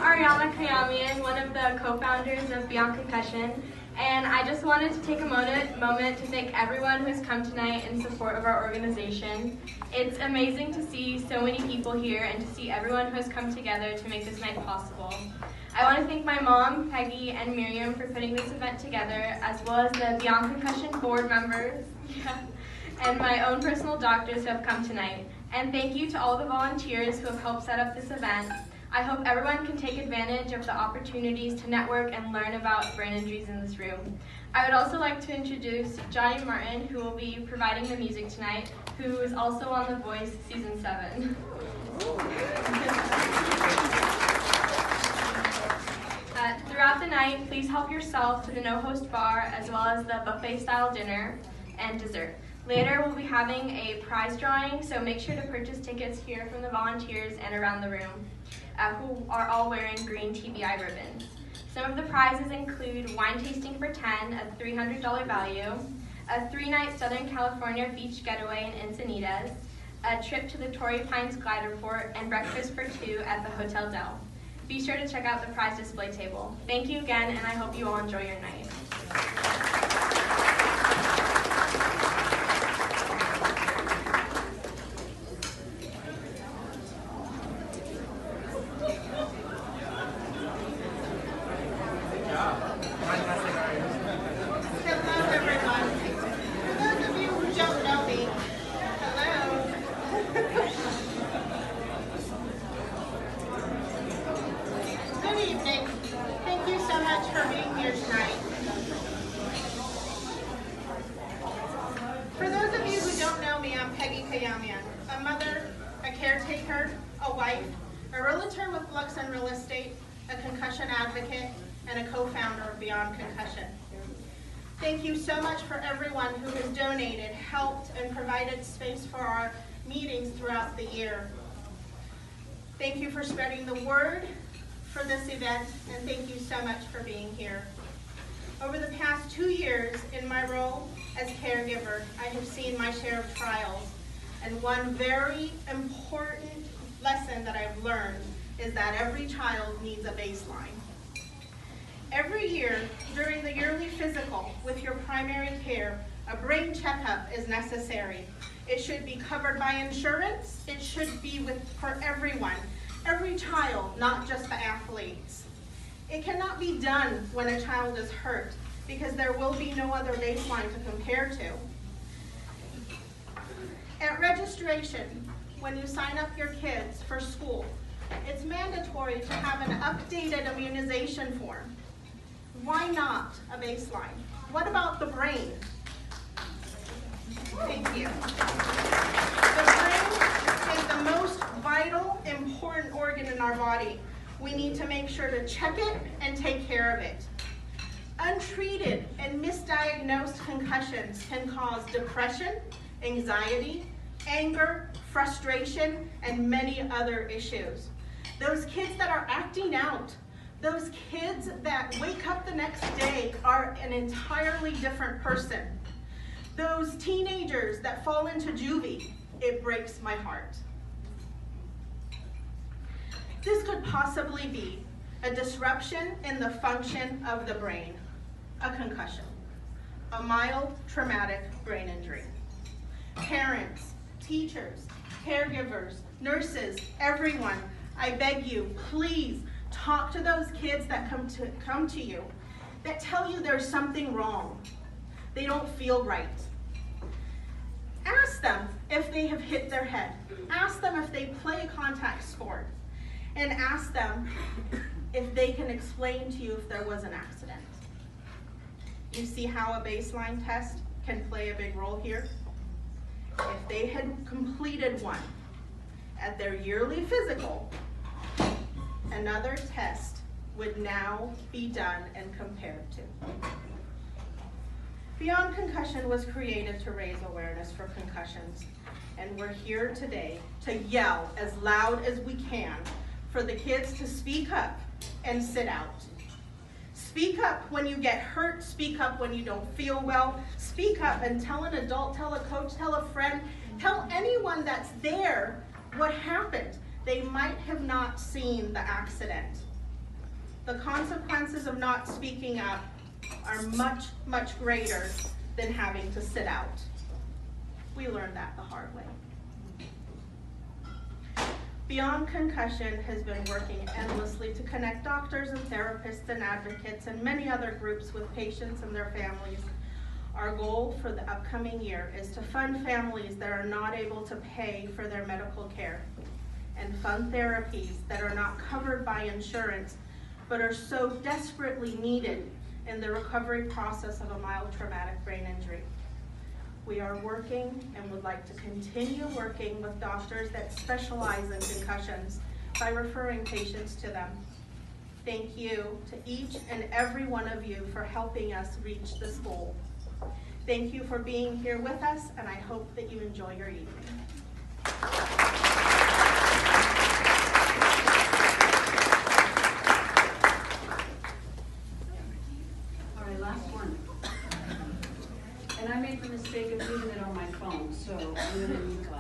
Ariana, one of the co-founders of Beyond Concussion, and I just wanted to take a moment to thank everyone who's come tonight in support of our organization. It's amazing to see so many people here and to see everyone who has come together to make this night possible. I want to thank my mom, Peggy, and Miriam for putting this event together, as well as the Beyond Concussion board members and my own personal doctors who have come tonight. And thank you to all the volunteers who have helped set up this event. I hope everyone can take advantage of the opportunities to network and learn about brain injuries in this room. I would also like to introduce Johnny Martin, who will be providing the music tonight, who is also on The Voice Season 7. Throughout the night, please help yourself to the no-host bar, as well as the buffet-style dinner and dessert. Later, we'll be having a prize drawing, so make sure to purchase tickets here from the volunteers and around the room, who are all wearing green TBI ribbons. Some of the prizes include wine tasting for 10, a $300 value, a 3-night Southern California beach getaway in Encinitas, a trip to the Torrey Pines Glider Port, and breakfast for 2 at the Hotel Del. Be sure to check out the prize display table. Thank you again, and I hope you all enjoy your night. A mother, a caretaker, a wife, a realtor with Lux and Real Estate, a concussion advocate, and a co-founder of Beyond Concussion. Thank you so much for everyone who has donated, helped, and provided space for our meetings throughout the year. Thank you for spreading the word for this event, and thank you so much for being here. Over the past 2 years, in my role as caregiver, I have seen my share of trials. And one very important lesson that I've learned is that every child needs a baseline. Every year, during the yearly physical with your primary care, a brain checkup is necessary. It should be covered by insurance. It should be for everyone, every child, not just the athletes. It cannot be done when a child is hurt because there will be no other baseline to compare to. At registration, when you sign up your kids for school, it's mandatory to have an updated immunization form. Why not a baseline? What about the brain? Thank you. The brain is the most vital, important organ in our body. We need to make sure to check it and take care of it. Untreated and misdiagnosed concussions can cause depression, anxiety, anger, frustration, and many other issues. Those kids that are acting out, those kids that wake up the next day are an entirely different person. Those teenagers that fall into juvie, it breaks my heart. This could possibly be a disruption in the function of the brain, a concussion, a mild traumatic brain injury. Parents, teachers, caregivers, nurses, everyone, I beg you, please talk to those kids that come to you, that tell you there's something wrong. They don't feel right. Ask them if they have hit their head. Ask them if they play a contact sport. And ask them if they can explain to you if there was an accident. You see how a baseline test can play a big role here? If they had completed one at their yearly physical, another test would now be done and compared to. Beyond Concussion was created to raise awareness for concussions, and we're here today to yell as loud as we can for the kids to speak up and sit out. Speak up when you get hurt, speak up when you don't feel well, speak up and tell an adult, tell a coach, tell a friend, tell anyone that's there what happened. They might have not seen the accident. The consequences of not speaking up are much, much greater than having to sit out. We learned that the hard way. Beyond Concussion has been working endlessly to connect doctors and therapists and advocates and many other groups with patients and their families. Our goal for the upcoming year is to fund families that are not able to pay for their medical care and fund therapies that are not covered by insurance but are so desperately needed in the recovery process of a mild traumatic brain injury. We are working and would like to continue working with doctors that specialize in concussions by referring patients to them. Thank you to each and every one of you for helping us reach this goal. Thank you for being here with us, and I hope that you enjoy your evening. All right, last one. And I made the mistake of leaving it on my phone, so I'm going to need glasses.